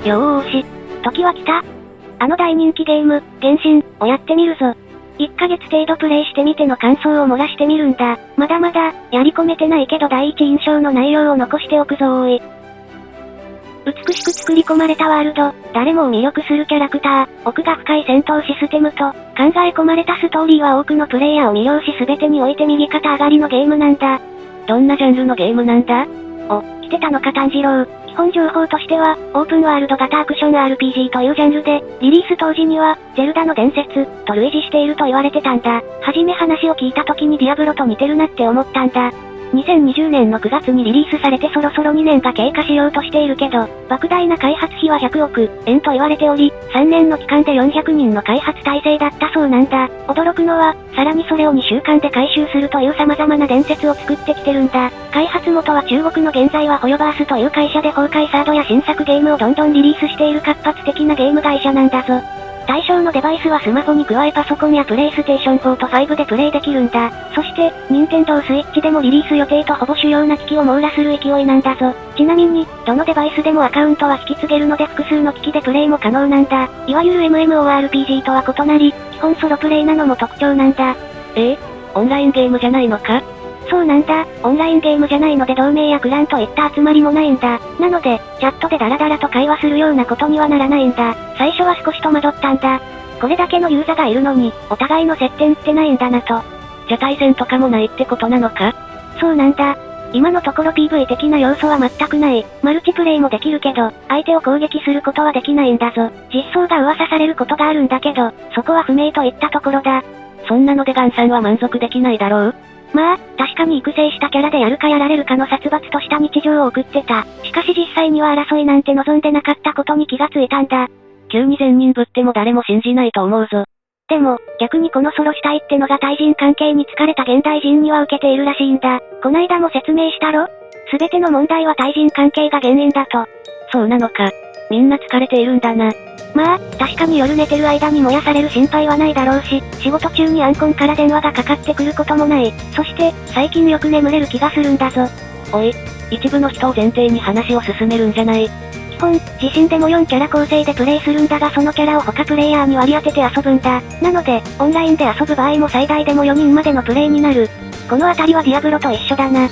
よーし。時は来た。あの大人気ゲーム、原神をやってみるぞ。1ヶ月程度プレイしてみての感想を漏らしてみるんだ。まだまだ、やり込めてないけど第一印象の内容を残しておくぞーい。美しく作り込まれたワールド、誰もを魅力するキャラクター、奥が深い戦闘システムと、考え込まれたストーリーは多くのプレイヤーを魅了し全てにおいて右肩上がりのゲームなんだ。どんなジャンルのゲームなんだ？来てたのか炭治郎。基本情報としては、オープンワールド型アクション RPG というジャンルで、リリース当時には、ゼルダの伝説、と類似していると言われてたんだ。はじめ話を聞いた時にディアブロと似てるなって思ったんだ。2020年の9月にリリースされてそろそろ2年が経過しようとしているけど、莫大な開発費は100億円と言われており、3年の期間で400人の開発体制だったそうなんだ。驚くのは、さらにそれを2週間で回収するという様々な伝説を作ってきてるんだ。開発元は中国の現在はホヨバースという会社で崩壊サードや新作ゲームをどんどんリリースしている活発的なゲーム会社なんだぞ。対象のデバイスはスマホに加えパソコンやプレイステーション4と5でプレイできるんだ。そして、任天堂スイッチでもリリース予定とほぼ主要な機器を網羅する勢いなんだぞ。ちなみに、どのデバイスでもアカウントは引き継げるので複数の機器でプレイも可能なんだ。いわゆる MMORPG とは異なり、基本ソロプレイなのも特徴なんだ。オンラインゲームじゃないのか？そうなんだ。オンラインゲームじゃないので同盟やクランといった集まりもないんだ。なので、チャットでダラダラと会話するようなことにはならないんだ。最初は少し戸惑ったんだ。これだけのユーザーがいるのに、お互いの接点ってないんだなと。じゃ対戦とかもないってことなのか？そうなんだ。今のところ PV 的な要素は全くない。マルチプレイもできるけど、相手を攻撃することはできないんだぞ。実装が噂されることがあるんだけど、そこは不明といったところだ。そんなのでガンさんは満足できないだろう？まあ、確かに育成したキャラでやるかやられるかの殺伐とした日常を送ってた。しかし実際には争いなんて望んでなかったことに気がついたんだ。急に善人ぶっても誰も信じないと思うぞ。でも、逆にこのソロ主体ってのが対人関係に疲れた現代人には受けているらしいんだ。こないだも説明したろ？すべての問題は対人関係が原因だと。そうなのか。みんな疲れているんだな。まあ、確かに夜寝てる間に燃やされる心配はないだろうし、仕事中にアンコンから電話がかかってくることもない。そして、最近よく眠れる気がするんだぞ。おい、一部の人を前提に話を進めるんじゃない。基本、自身でも4キャラ構成でプレイするんだがそのキャラを他プレイヤーに割り当てて遊ぶんだ。なので、オンラインで遊ぶ場合も最大でも4人までのプレイになる。このあたりはディアブロと一緒だな。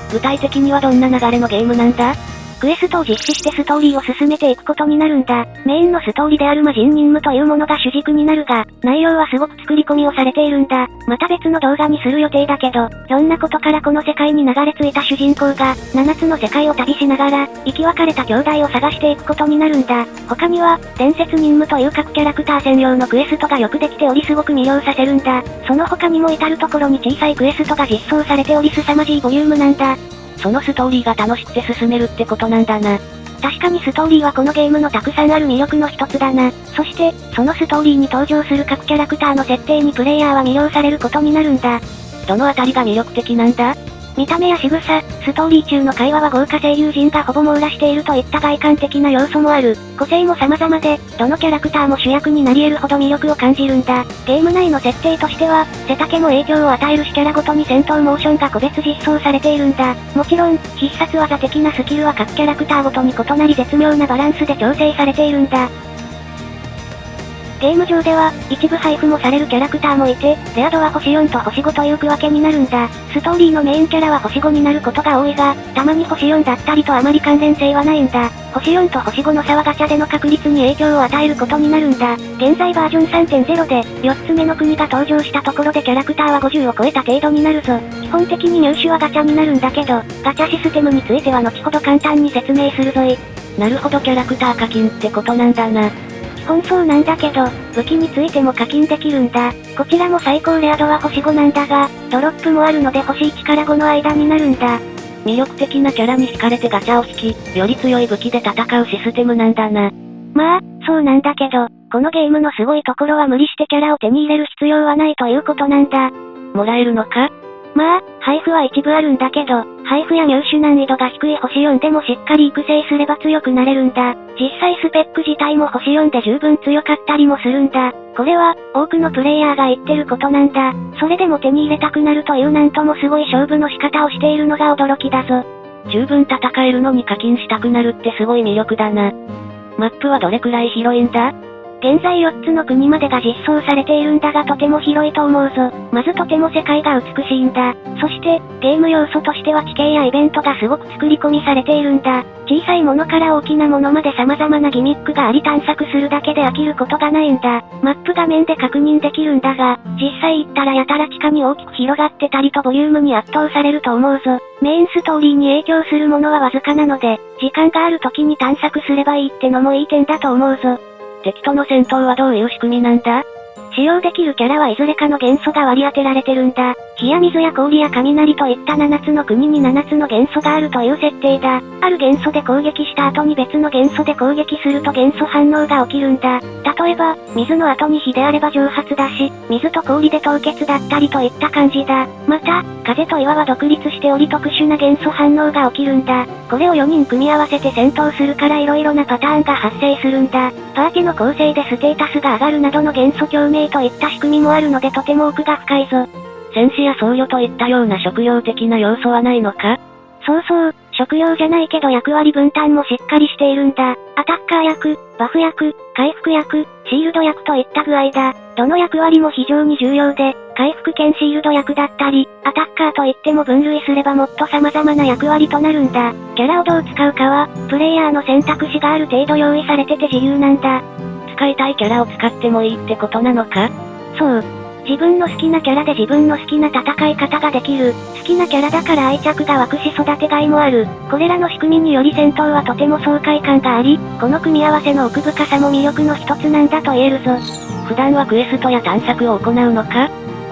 具体的にはどんな流れのゲームなんだ？クエストを実施してストーリーを進めていくことになるんだ。メインのストーリーである魔人任務というものが主軸になるが、内容はすごく作り込みをされているんだ。また別の動画にする予定だけど、ひょんなことからこの世界に流れ着いた主人公が、7つの世界を旅しながら、生き別れた兄弟を探していくことになるんだ。他には、伝説任務という各キャラクター専用のクエストがよくできておりすごく魅了させるんだ。その他にも至るところに小さいクエストが実装されており凄まじいボリュームなんだ。そのストーリーが楽しくて進めるってことなんだな。確かにストーリーはこのゲームのたくさんある魅力の一つだな。そして、そのストーリーに登場する各キャラクターの設定にプレイヤーは魅了されることになるんだ。どのあたりが魅力的なんだ？見た目や仕草、ストーリー中の会話は豪華声優陣がほぼ網羅しているといった外観的な要素もある。個性も様々で、どのキャラクターも主役になり得るほど魅力を感じるんだ。ゲーム内の設定としては、背丈も影響を与えるしキャラごとに戦闘モーションが個別実装されているんだ。もちろん、必殺技的なスキルは各キャラクターごとに異なり絶妙なバランスで調整されているんだ。ゲーム上では、一部配布もされるキャラクターもいて、レア度は星4と星5という区分けになるんだ。ストーリーのメインキャラは星5になることが多いが、たまに星4だったりとあまり関連性はないんだ。星4と星5の差はガチャでの確率に影響を与えることになるんだ。現在バージョン 3.0 で、4つ目の国が登場したところでキャラクターは50を超えた程度になるぞ。基本的に入手はガチャになるんだけど、ガチャシステムについては後ほど簡単に説明するぞい。なるほどキャラクター課金ってことなんだな。基本そうなんだけど、武器についても課金できるんだ。こちらも最高レア度は星5なんだが、ドロップもあるので星1から5の間になるんだ。魅力的なキャラに惹かれてガチャを引き、より強い武器で戦うシステムなんだな。まあ、そうなんだけど、このゲームのすごいところは無理してキャラを手に入れる必要はないということなんだ。もらえるのか？まあ、配布は一部あるんだけど、配布や入手難易度が低い星4でもしっかり育成すれば強くなれるんだ。実際スペック自体も星4で十分強かったりもするんだ。これは、多くのプレイヤーが言ってることなんだ。それでも手に入れたくなるというなんともすごい勝負の仕方をしているのが驚きだぞ。十分戦えるのに課金したくなるってすごい魅力だな。マップはどれくらい広いんだ？現在4つの国までが実装されているんだがとても広いと思うぞ。まずとても世界が美しいんだ。そして、ゲーム要素としては地形やイベントがすごく作り込みされているんだ。小さいものから大きなものまで様々なギミックがあり探索するだけで飽きることがないんだ。マップ画面で確認できるんだが、実際行ったらやたら地下に大きく広がってたりとボリュームに圧倒されると思うぞ。メインストーリーに影響するものはわずかなので、時間がある時に探索すればいいってのもいい点だと思うぞ。敵との戦闘はどういう仕組みなんだ？使用できるキャラはいずれかの元素が割り当てられてるんだ。火や水や氷や雷といった7つの国に7つの元素があるという設定だ。ある元素で攻撃した後に別の元素で攻撃すると元素反応が起きるんだ。例えば、水の後に火であれば蒸発だし、水と氷で凍結だったりといった感じだ。また、風と岩は独立しており特殊な元素反応が起きるんだ。これを4人組み合わせて戦闘するから色々なパターンが発生するんだ。パーティの構成でステータスが上がるなどの元素共鳴といった仕組みもあるのでとても奥が深いぞ。戦士や僧侶といったような職業的な要素はないのか？そうそう、職業じゃないけど役割分担もしっかりしているんだ。アタッカー役、バフ役、回復役、シールド役といった具合だ。どの役割も非常に重要で、回復兼シールド役だったり、アタッカーといっても分類すればもっと様々な役割となるんだ。キャラをどう使うかは、プレイヤーの選択肢がある程度用意されてて自由なんだ。使いたいキャラを使ってもいいってことなのか？そう。自分の好きなキャラで自分の好きな戦い方ができる。好きなキャラだから愛着が湧くし育てがいもある。これらの仕組みにより戦闘はとても爽快感があり、この組み合わせの奥深さも魅力の一つなんだと言えるぞ。普段はクエストや探索を行うのか？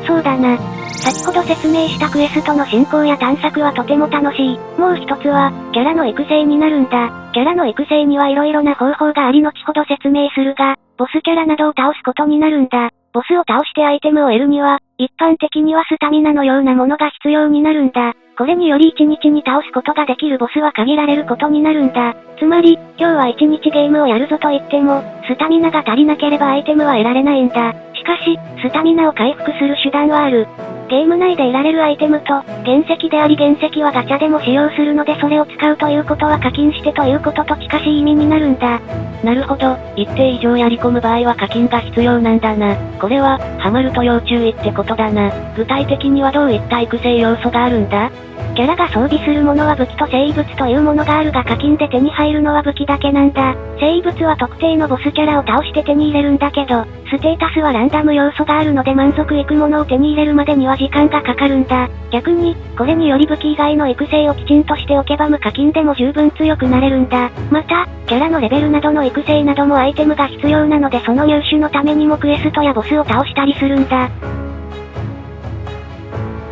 そうだな。先ほど説明したクエストの進行や探索はとても楽しい。もう一つは、キャラの育成になるんだ。キャラの育成には色々な方法があり後ほど説明するが、ボスキャラなどを倒すことになるんだ。ボスを倒してアイテムを得るには、一般的にはスタミナのようなものが必要になるんだ。これにより1日に倒すことができるボスは限られることになるんだ。つまり、今日は1日ゲームをやるぞと言っても、スタミナが足りなければアイテムは得られないんだ。しかし、スタミナを回復する手段はある。ゲーム内で得られるアイテムと、原石であり原石はガチャでも使用するのでそれを使うということは課金してということと近しい意味になるんだ。なるほど、一定以上やり込む場合は課金が必要なんだな。これは、ハマると要注意ってことだな。具体的にはどういった育成要素があるんだ？キャラが装備するものは武器と生物というものがあるが課金で手に入るのは武器だけなんだ。生物は特定のボスキャラを倒して手に入れるんだけど、ステータスはランダム要素があるので満足いくものを手に入れるまでには時間がかかるんだ。逆に、これにより武器以外の育成をきちんとしておけば無課金でも十分強くなれるんだ。また、キャラのレベルなどの育成などもアイテムが必要なのでその入手のためにもクエストやボスを倒したりするんだ。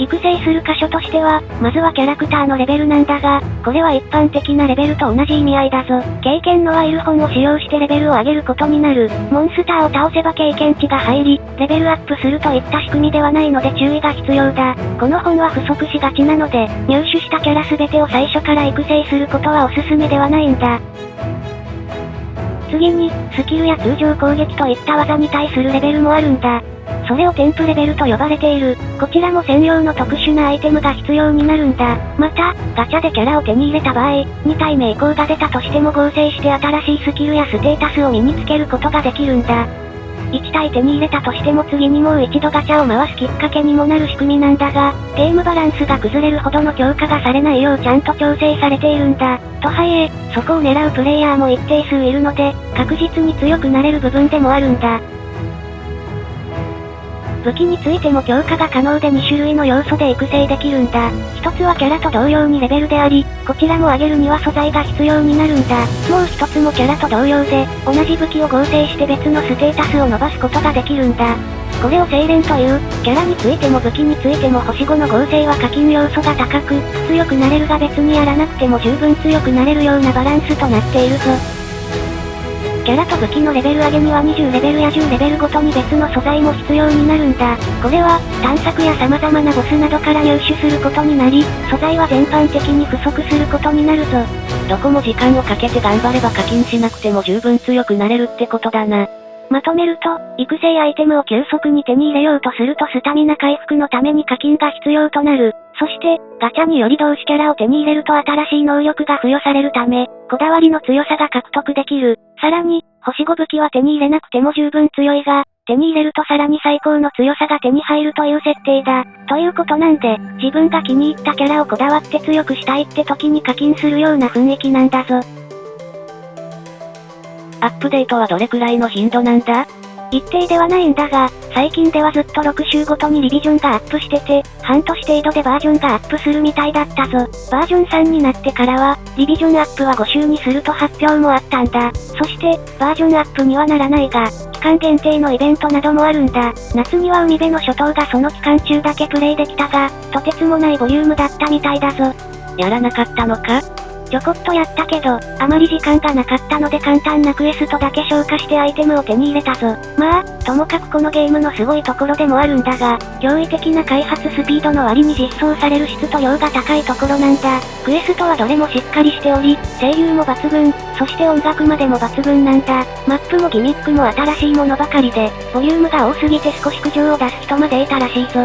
育成する箇所としては、まずはキャラクターのレベルなんだが、これは一般的なレベルと同じ意味合いだぞ。経験のワイル本を使用してレベルを上げることになる。モンスターを倒せば経験値が入り、レベルアップするといった仕組みではないので注意が必要だ。この本は不足しがちなので、入手したキャラ全てを最初から育成することはおすすめではないんだ。次に、スキルや通常攻撃といった技に対するレベルもあるんだ。それを添付レベルと呼ばれている。こちらも専用の特殊なアイテムが必要になるんだ。また、ガチャでキャラを手に入れた場合、2体目以降が出たとしても合成して新しいスキルやステータスを身につけることができるんだ。1体手に入れたとしても次にもう一度ガチャを回すきっかけにもなる仕組みなんだが、ゲームバランスが崩れるほどの強化がされないようちゃんと調整されているんだ。とはいえ、そこを狙うプレイヤーも一定数いるので、確実に強くなれる部分でもあるんだ。武器についても強化が可能で2種類の要素で育成できるんだ。一つはキャラと同様にレベルであり、こちらも上げるには素材が必要になるんだ。もう一つもキャラと同様で、同じ武器を合成して別のステータスを伸ばすことができるんだ。これを精錬という、キャラについても武器についても星5の合成は課金要素が高く、強くなれるが別にやらなくても十分強くなれるようなバランスとなっているぞ。キャラと武器のレベル上げには20レベルや10レベルごとに別の素材も必要になるんだ。これは、探索や様々なボスなどから入手することになり、素材は全般的に不足することになるぞ。どこも時間をかけて頑張れば課金しなくても十分強くなれるってことだな。まとめると、育成アイテムを急速に手に入れようとするとスタミナ回復のために課金が必要となる。そして、ガチャにより同種キャラを手に入れると新しい能力が付与されるため、こだわりの強さが獲得できる。さらに、星5武器は手に入れなくても十分強いが、手に入れるとさらに最高の強さが手に入るという設定だ。ということなんで、自分が気に入ったキャラをこだわって強くしたいって時に課金するような雰囲気なんだぞ。アップデートはどれくらいの頻度なんだ？一定ではないんだが、最近ではずっと6週ごとにリビジョンがアップしてて、半年程度でバージョンがアップするみたいだったぞ。バージョン3になってからは、リビジョンアップは5週にすると発表もあったんだ。そして、バージョンアップにはならないが、期間限定のイベントなどもあるんだ。夏には海辺の諸島がその期間中だけプレイできたが、とてつもないボリュームだったみたいだぞ。やらなかったのか？ちょこっとやったけど、あまり時間がなかったので簡単なクエストだけ消化してアイテムを手に入れたぞ。まあ、ともかくこのゲームのすごいところでもあるんだが、驚異的な開発スピードの割に実装される質と量が高いところなんだ。クエストはどれもしっかりしており、声優も抜群、そして音楽までも抜群なんだ。マップもギミックも新しいものばかりで、ボリュームが多すぎて少し苦情を出す人までいたらしいぞ。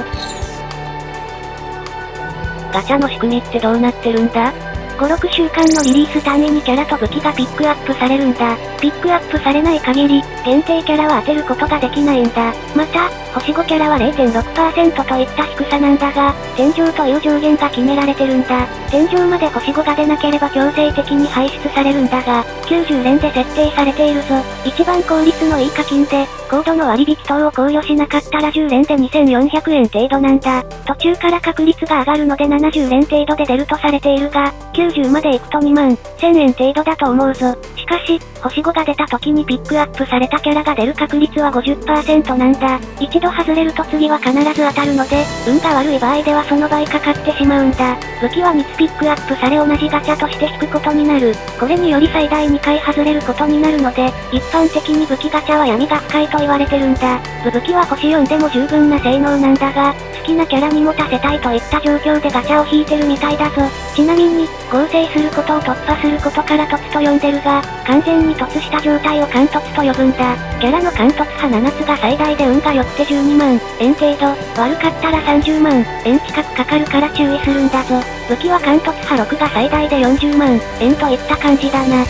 ガチャの仕組みってどうなってるんだ？5、6週間のリリース単位にキャラと武器がピックアップされるんだ。ピックアップされない限り、限定キャラは当てることができないんだ。また、星5キャラは 0.6% といった低さなんだが、天井という上限が決められてるんだ。天井まで星5が出なければ強制的に排出されるんだが、90連で設定されているぞ。一番効率のいい課金で、コードの割引等を考慮しなかったら10連で2400円程度なんだ。途中から確率が上がるので70連程度で出るとされているが、90まで行くと2万1000円程度だと思うぞ。しかし、星5が出た時にピックアップされたキャラが出る確率は 50% なんだ。一度外れると次は必ず当たるので、運が悪い場合ではその倍かかってしまうんだ。武器は2つピックアップされ同じガチャとして引くことになる。これにより最大2回外れることになるので、一般的に武器ガチャは闇が深いと言われてるんだ。武器は星4でも十分な性能なんだが、好きなキャラに持たせたいといった状況でガチャを引いてるみたいだぞ。ちなみに、合成することを突破することから突と呼んでるが、完全に突した状態を完突と呼ぶんだ。キャラの完突派7つが最大で運が良くて12万円程度、悪かったら30万円近くかかるから注意するんだぞ。武器は完突派6が最大で40万円といった感じだな。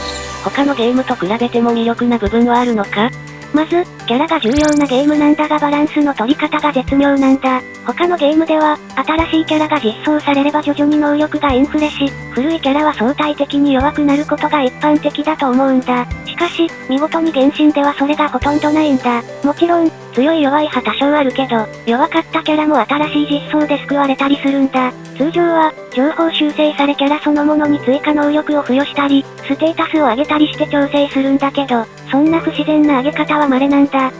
他のゲームと比べても魅力な部分はあるのか？まず、キャラが重要なゲームなんだがバランスの取り方が絶妙なんだ。他のゲームでは、新しいキャラが実装されれば徐々に能力がインフレし、古いキャラは相対的に弱くなることが一般的だと思うんだ。しかし、見事に原神ではそれがほとんどないんだ。もちろん、強い弱い派多少あるけど、弱かったキャラも新しい実装で救われたりするんだ。通常は、情報修正されキャラそのものに追加能力を付与したり、ステータスを上げたりして調整するんだけど、そんな不自然な上げ方は稀なんだ。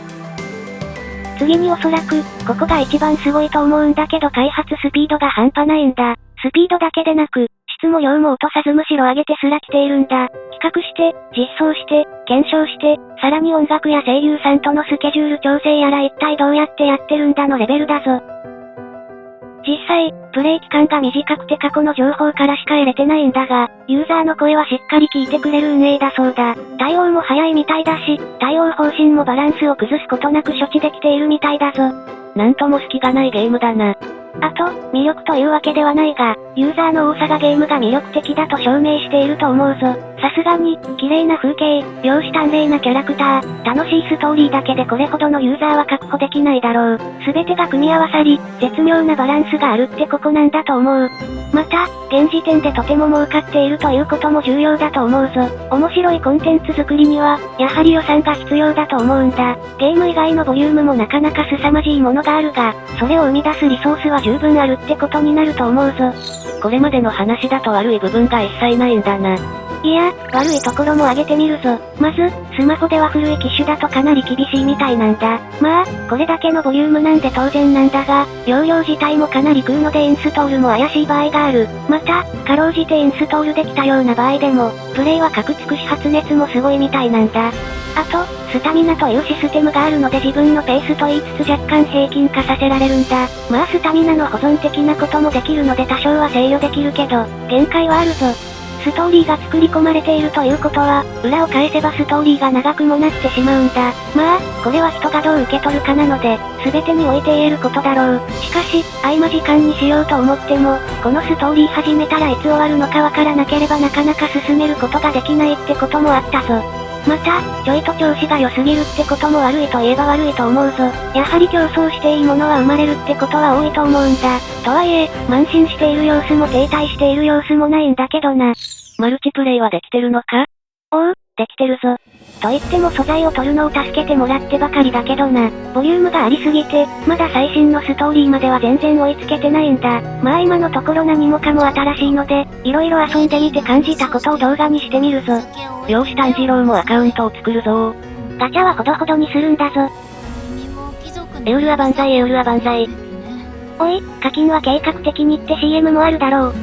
次におそらく、ここが一番すごいと思うんだけど開発スピードが半端ないんだ。スピードだけでなく、質も量も落とさずむしろ上げてすら来ているんだ。企画して、実装して、検証して、さらに音楽や声優さんとのスケジュール調整やら一体どうやってやってるんだのレベルだぞ。実際、プレイ期間が短くて過去の情報からしか得れてないんだが、ユーザーの声はしっかり聞いてくれる運営だそうだ。対応も早いみたいだし、対応方針もバランスを崩すことなく処置できているみたいだぞ。なんとも隙がないゲームだな。あと、魅力というわけではないが、ユーザーの多さがゲームが魅力的だと証明していると思うぞ。さすがに、綺麗な風景、容姿端麗なキャラクター、楽しいストーリーだけでこれほどのユーザーは確保できないだろう。すべてが組み合わさり、絶妙なバランスがあるってここなんだと思う。また、現時点でとても儲かっているということも重要だと思うぞ。面白いコンテンツ作りには、やはり予算が必要だと思うんだ。ゲーム以外のボリュームもなかなか凄まじいものがあるが、それを生み出すリソースは十分あるってことになると思うぞ。これまでの話だと悪い部分が一切ないんだな。いや、悪いところも挙げてみるぞ。まず、スマホでは古い機種だとかなり厳しいみたいなんだ。まあ、これだけのボリュームなんで当然なんだが、容量自体もかなり食うのでインストールも怪しい場合がある。また、かろうじてインストールできたような場合でも、プレイはカクつくし発熱もすごいみたいなんだ。あと、スタミナというシステムがあるので自分のペースと言いつつ若干平均化させられるんだ。まあスタミナの保存的なこともできるので多少は制御できるけど、限界はあるぞ。ストーリーが作り込まれているということは、裏を返せばストーリーが長くもなってしまうんだ。まあ、これは人がどう受け取るかなので、全てにおいて言えることだろう。しかし、合間時間にしようと思っても、このストーリー始めたらいつ終わるのかわからなければなかなか進めることができないってこともあったぞ。また、ちょいと調子が良すぎるってことも悪いと言えば悪いと思うぞ。やはり競争していいものは生まれるってことは多いと思うんだ。とはいえ、慢心している様子も停滞している様子もないんだけどな。マルチプレイはできてるのか？おう、できてるぞ。と言っても素材を取るのを助けてもらってばかりだけどな。ボリュームがありすぎて、まだ最新のストーリーまでは全然追いつけてないんだ。まあ今のところ何もかも新しいので、色々遊んでみて感じたことを動画にしてみるぞ。漁師炭治郎もアカウントを作るぞー。ガチャはほどほどにするんだぞ。エウルア万歳エウルア万歳。おい、課金は計画的にって CM もあるだろう。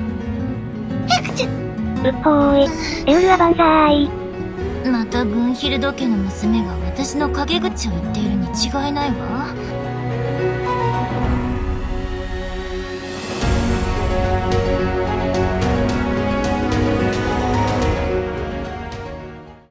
うっほーい。エウルア万歳。またグンヒルド家の娘が私の陰口を言っているに違いないわ。